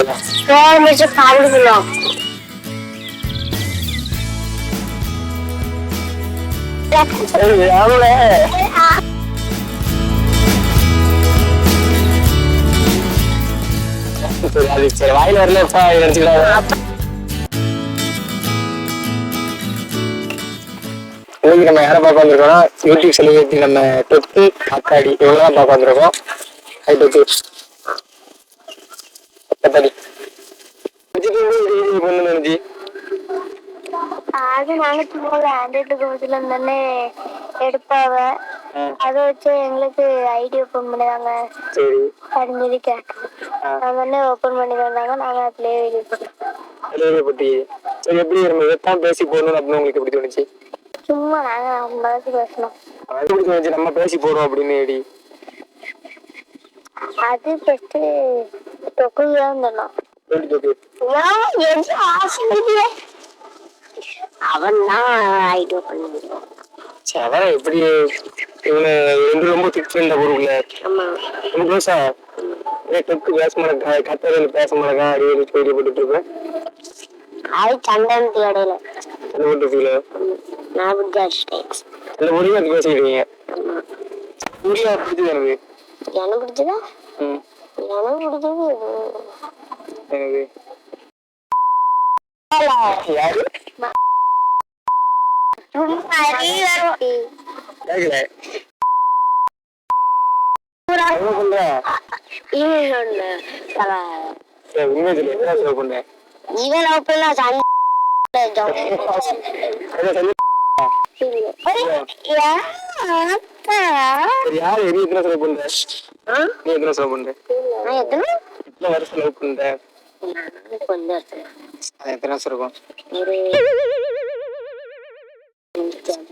சாப்பிடுவோம். சரி வாயில வரல நினைச்சுக்கலாம். இன்னைக்கு நம்ம யாரை பார்க்க வந்திருக்கோம்னா யூடியூப் செலிபிரிட்டி நம்ம தொட்டு அக்காடி இவங்கதான் பார்க்க வந்திருக்கோம். நினைச்சு அது நாங்க சும்மா ஆண்ட்ராய்டு கோவத்துல இருந்தானே எடுப்பாவ அதை வச்சு எங்களுக்கு ஐடி ஓப்பன் பண்ணிதாங்க. சரி அப்படின்னு கேட்டேன். ஓப்பன் பண்ணி தந்தாங்க. நாங்க அதுலயே எழுதிப்பட்டி. சரி எப்படி நம்ம இதைத்தான் பேசி போடணும் அப்படின்னு உங்களுக்கு எப்படி தோணுச்சு? சும்மா நாங்க நம்ம பேசணும். எப்படி தோணுச்சு நம்ம பேசி போறோம் அப்படின்னு? எப்படி அது ஃபர்ஸ்ட் தொக்குதான் சொன்னான். அவன் தான் ஐடி ஓப்பன் பண்ணிடுவான். அதான் எப்படி இவனை ரொம்ப திக் ஃப்ரெண்ட் ஊருக்குள்ள ரொம்ப க்ளோஸா டொக்கு பேச மாட்டேங்க கத்தது பேச மாட்டேங்க அடிக்கடி கேள்விப்பட்டு இருப்பேன். அது சண்டை இடையில போட்டுருக்கீங்களா? நான் பிடிச்சிட்டேன். அந்த ஒரே அது பேசிக்கிட்டீங்க. முடியா பிடிச்சது எனக்கு. எனக்கு பிடிச்சதா? எனக்கு பிடிச்சது எனக்கு யாரு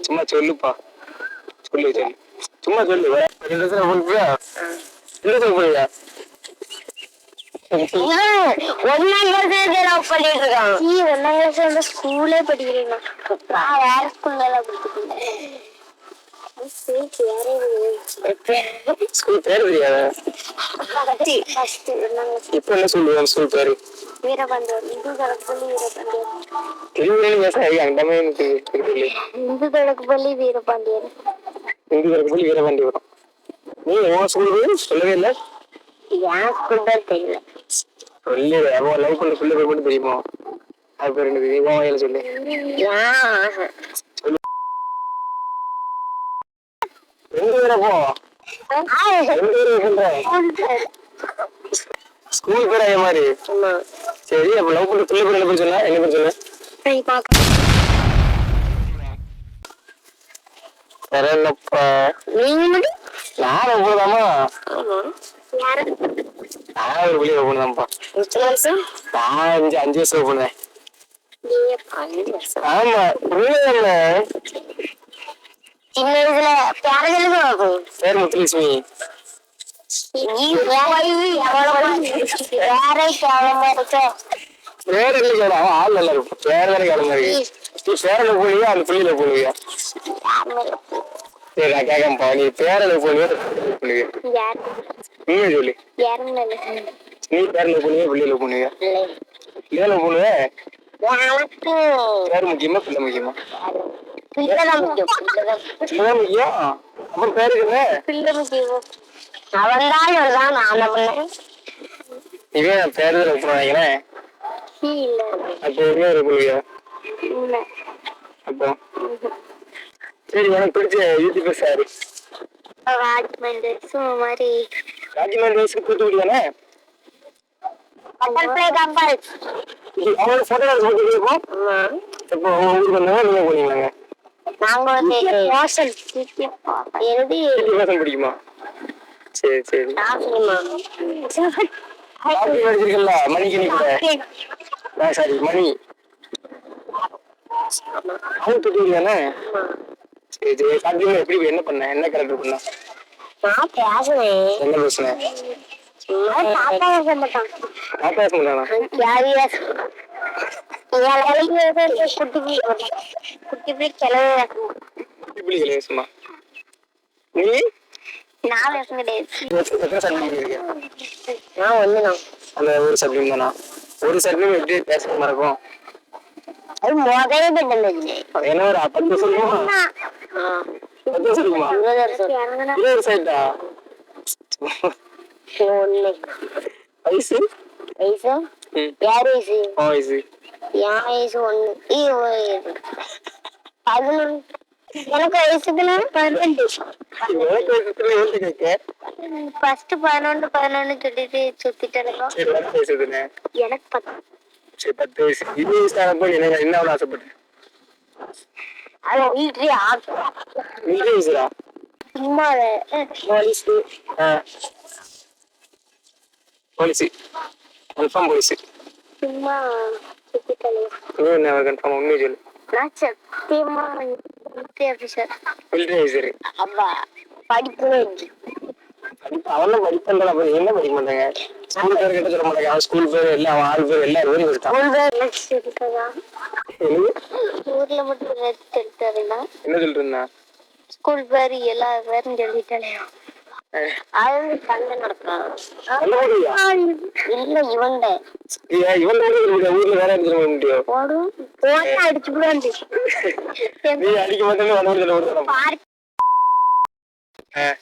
சும்மா சொல்லுப்பா. சொல்லு சொல்லு சும்மா சொல்லு. ஸ்கூலே படிக்கிறேன். வேற ஸ்கூல்ல ஸ்கூல் பேரு தெரியாதா? இப்ப என்ன சொல்லுவாங்க ஸ்கூல் பேரு? வீரபாண்டியர். இந்து தொடக்கப்பள்ளி வீரபாண்டியர். இந்து தொடக்கப்பள்ளி வீரபாண்டியபுரம். நீ உன் ஸ்கூல் பேரு சொல்லவே இல்லை. என் ஸ்கூல் தான் தெரியல. சொல்லு. அவன் லவ் பண்ண ஸ்கூல்ல பேர் மட்டும் தெரியுமா? அது பேர் என்னது? நீ உன் வாயில சொல்லு. ஸ்கூல் பேர் அதே மாதிரி. சரி அப்ப லவ் பண்ண பிள்ளை பேர் என்ன பேர் சொன்ன? என்ன பேர் சொன்ன? என்னப்பா நான் லவ் பண்ணதாமா? நான் ஒரு பிள்ளை லவ் பண்ணதான்ப்பா. நான் 5 வருஷம் லவ் பண்ணுவேன். ஆமா சின்ன வயசுல பேர் முத்துலட்சுமி. வேற இல்லை கேளா ஆள் நல்லா இருக்கும். வேற வேற கிளம்ப இருக்கு. நீ பேரல போனியா அந்த புள்ளியில போனியா? சரி நான் கேட்கப்பா. நீ பேரல போனியா நீங்க சொல்லு. நீ பேரல போனியா புள்ளியில போனியா? ஏல போனுவே. பேர் முக்கியமா பிள்ளை முக்கியமா? முக்கியம். அப்புறம் பேருக்கு பிள்ளை முக்கியம். அவன்தான் நான் பண்ணேன். இவன் பேரு நினைக்கிறேன். அப்போ ஒரு புள்ளியா? அப்போ சரி எனக்கு பிடிச்ச யூடியூப் சாரு ராஜ்மண்டல் மாதிரி. ராஜ்மண்டல் வயசுக்கு தூத்துக்குடியானே? அவங்களோட போட்டோ போட்டுருக்கோம். இப்போ உங்க ஊருக்கு வந்தாங்க நீங்க போனீங்களாங்க? நாங்க பிடிக்குமா? சரி சரி படிச்சிருக்கல மணிக்கு நீ கூட சாரி மணி அவங்க தூத்துக்குடியானே? சரி சரி சாப்பிட்டீங்க. எப்படி என்ன பண்ண? என்ன கேரக்டர் பண்ண? நான் பேசுவேன். என்ன பேசுனேன்? அந்த ஒரு சப்ஜெக்ட் தானா? ஒரு சப்ஜெக்ட் எப்படி பேச மறக்கும்? அது முதலே பண்ணல. என்ன ஒரு 10 வருஷம் இருக்குமா? 10 வருஷம் இருக்குமா? 20 வருஷம் ஆயிட்டா? வயசு வயசு யார் வயசு? வயசு என் வயசு 1. 11. எனக்கு வயசுக்குன்னா 12. எனக்கு வயசுல எழுத்து கேட்க ஃபர்ஸ்ட் 11 சொல்லிட்டு சுத்திட்டு சரி 10 வயசு தானே. எனக்கு 10. சரி 10 வயசு 20 வயசு ஆனப்போ என்ன அவ்வளோ ஆசைப்பட்டேன். அது வீட்லயே நீங்களே வயசுடா சும்மா போலீஸு போலீஸு கன்ஃபார்ம் போலீஸு சும்மா சுத்திட்டு நீ என்ன கன்ஃபார்ம் உண்மையை சொல்லு. நான் சத்தியமா ஆஃபீஸர். மிலிட்டரி ஆஃபீஸரு அப்பா படிப்பு அவெல்லாம் படிப்பா என்ன படிக்க மாட்டாங்க. ஸ்கூல் பேர் கிட்ட சொல்ல மாட்டாங்க. அவன் ஸ்கூல் பேர் எல்லாம் அவன் ஆள் பேர் எல்லாரும் பேரும் இருக்கான். ஊர்ல மட்டும் எடுத்தாருன்னா என்ன சொல்லிட்டு இருந்தா ஸ்கூல் பேர் எல்லா பேரும் சொல்லிட்டாலே அது சண்டை நடக்கும். இல்ல இவன் ஊர்ல வேற எடுத்துட முடியும். ஓடும் போட்டா அடிச்சு விடாண்டு நீ அடிக்க மாட்டேன்னு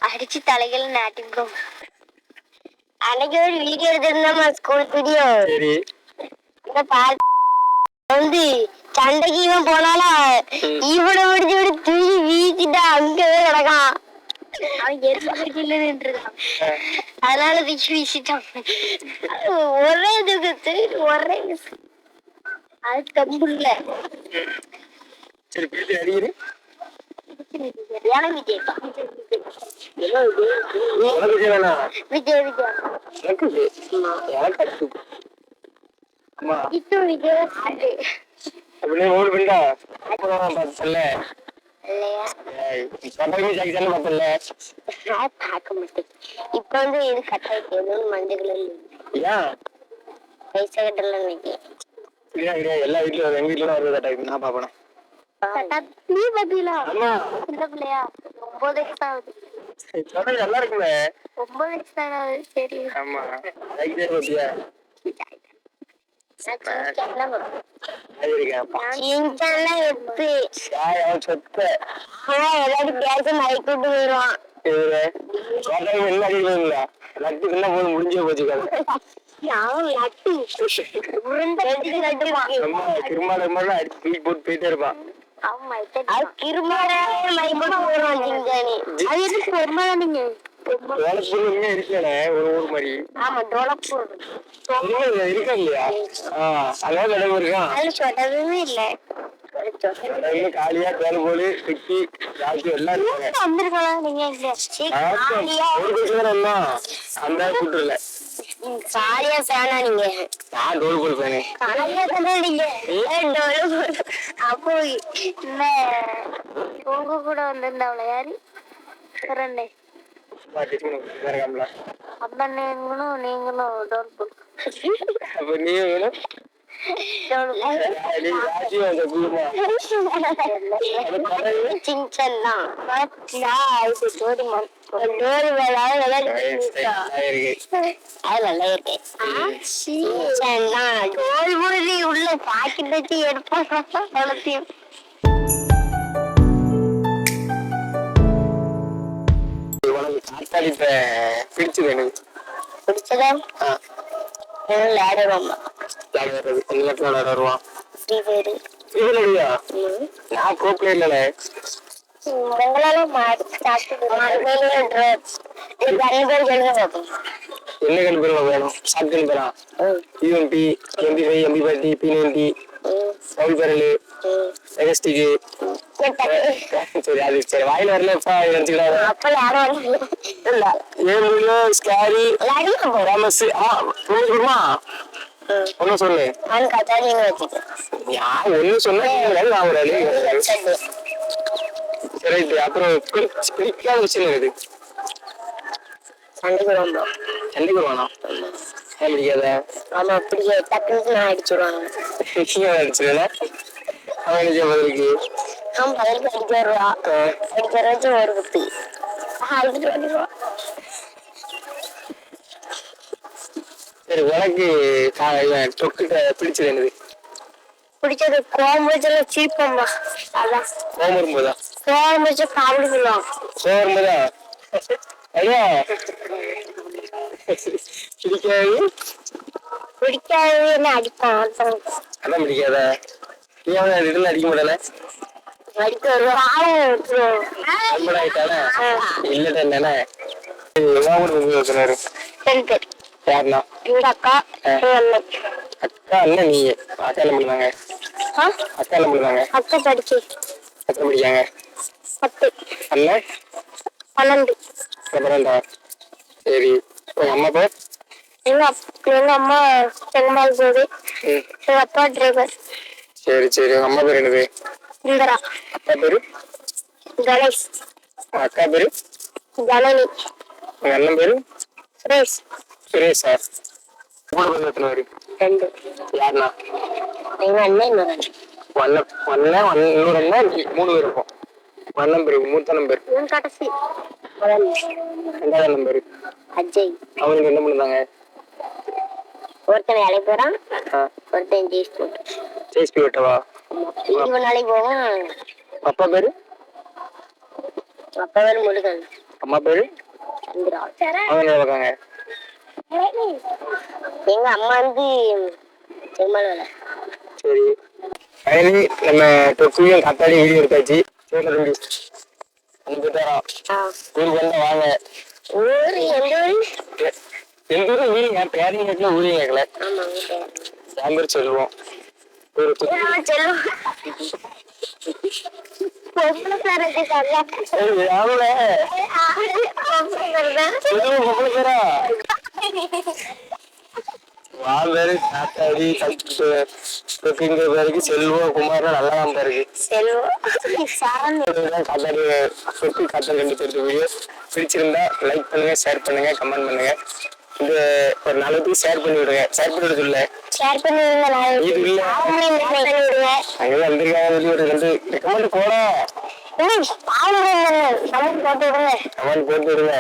அடிச்சு தலைகளை நாட்டிக்கிறோம். அன்னைக்கு ஒரு வீடியோ எடுத்திருந்தோம் ஸ்கூல் வீடியோ. இந்த பால் வந்து சண்டைக்கு இவன் போனால இவனை முடிச்சு விட தூக்கி வீசிட்டா அங்கவே கிடக்கான். அவன் எரிஞ்சிருக்கான் அதனால தூக்கி வீசிட்டான். ஒரே இதுக்கு ஒரே அது தம்புல இப்ப வந்து இது கட்டாயிட்டு மஞ்சள் பைசா கட்டல எல்லா வீட்லயும் எங்க வீட்டுல வருது நான் பாப்பேன். நீ பாத்தீங்களா இந்த பிள்ளையா 9 வயசு ஆகுது. நல்லா இருக்குமே 9 வயசு தானே ஆகுது. சரி ஆமா முடிஞ்சே போச்சு. போயிட்டே இருப்பான். இருக்கல ஒரு ஊர் மாதிரி இருக்கா இல்லையா? அதான் நினைவு இருக்கான். காலியா பேரு போலு சுத்தி ராஜு எல்லாம் அந்த கூட்டுல காலியா பேனா நீங்க நான் டோல் போல் பேனே அப்போ உங்க கூட வந்திருந்தாவள யாரு ரெண்டே அப்ப நீங்களும் டோல் போல் அப்ப நீங்க வேணும் உள்ள பாக்கெட் வச்சு எடுப்போம். பிடிச்சது எனக்கு பிடிச்சதா விளையாடுவோம். வருவான் நான் கோப்ல இல்ல என்ன கணிப்பா வேணும்? ஷார்ட் கணிப்பா யூஎம்பி எம்பி5 எம்பி30 P90 சவுல் பேரலு எகஸ்டிக்கு. சரி அது சரி வாயில வரல ஸ்கேரி ஒன்னும் சொல்லு நான் ஒன்னும் சொன்னேன். சரி அப்புறம் பிடிக்காத விஷயம் இருக்குது. சண்டைக்கு வருவான். சண்டைக்கு வருவானா? பிடிக்காத ஆமா பிடிக்காது. டக்குனு நான் அடிச்சுடுவாங்க. அடிச்சுல அவன் பதிலுக்கு அவன் பதிலுக்கு அடிக்க வருவா. அடிக்க வச்சு ஒரு குத்தி அடிச்சுட்டு வந்துடுவான். சரி உனக்கு தொக்கு பிடிச்சது என்னது? பிடிச்சது கோம்புல சீப்பம்மா. அதான் கோவம் வரும்போதா? கோம்பு காமெடி பண்ணுவாங்க. கோவம் வரும்போதா? ஐயா பிடிக்காது. பிடிக்காது என்ன அடிப்பான். அதான் பிடிக்காத. ஏன் ரிட்டன் அடிக்க மாட்டானே? அடிக்க ஒரு ஆளை விட்டுருவோம். இல்ல என்னன்னா சொன்னாரு. 2 பேர். யாருண்ணா? எங்க அக்கா எங்க அண்ணன். அக்கா அண்ணன் நீ அக்கா என்ன பண்ணுவாங்க? அக்கா என்ன பண்ணுவாங்க? அக்கா படிச்சு எத்தனை படிக்காங்க? 10. அண்ணன் 12. அப்புறம்டா. சரி உங்க அம்மா பேர்? எங்க அம்மா பெருமாள் கோவில். எங்க அப்பா டிரைவர். சரி சரி உங்க அம்மா பேர் என்னது? இந்திரா. அப்பா பேரு? கணேஷ். அக்கா பேரு? ஜனனி. உங்க அண்ணன் பேரு? சுரேஷ். சுரேஷா? கூட வந்து எத்தனை பேரு? 2. யாருண்ணா? எங்க அண்ணன் இன்னொரு அண்ணன் இன்னொரு அண்ணன் 3 பேர் இருக்கும். அண்ணன் பேரு மூத்த நம்பர். கடைசி 2வது நம்பர் அஜய். அவனுக்கு என்ன பண்ணுதாங்க? ஒருத்தனை வேலைக்கு போறான். ஒருத்தன் ஜேஸ்பி ஓட்டவா? நாளைக்கு போவான். அப்பா பேரு? அப்பா பேரு முருகன். அம்மா பேரு? சந்திரா. அவங்க என்ன பார்க்காங்க? எங்க அம்மா வந்து பெருமாள் வேலை. சரி ஃபைனலி நம்ம டொக்குலையும் கத்தாடி வீடியோ எடுத்தாச்சு. சரி தம்பி போயிட்டு வரோம். ஊருக்கு வந்தா வாங்க. ஊரு எந்த ஊரு? எந்த ஊரும் வீடு என் பேரையும் கேட்கல ஊரையும் கேட்கல. என் பேர் சொல்லுவோம். செல்வம். பொம்பளை பேர் காத்தாடி டொக்குங்கிற பேருக்கு செல்வம் குமார் நல்லா தான் இருக்கு. காத்தாடி டொக்கு காத்தாடி 2 பேருக்கு வீடியோ பிடிச்சிருந்தா லைக் பண்ணுங்க, ஷேர் பண்ணுங்க, கமெண்ட் பண்ணுங்க. இந்த ஒரு 4 பேருக்கு ஷேர் பண்ணி விடுங்க. ஷேர் பண்ணிவிட சொல்ல ஷேர் பண்ணி விடுங்க. இது இல்ல அங்கெல்லாம் வந்திருக்காங்க சொல்லி ஒரு 2 கமெண்ட் போட கமெண்ட் போட்டு விடுங்க.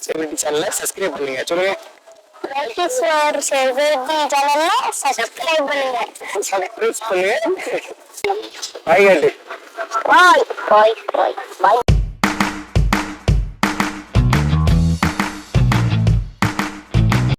செலிபிரிட்டி சேனலை சப்ஸ்கிரைப் பண்ணுங்க. சொல்லுங்க. சப்ஸ்கிரைப் பண்ணுங்க. சப்ஸ்கிரைப் பண்ணுங்க. பாய் காட்டு. பாய் பாய் பாய் பாய்.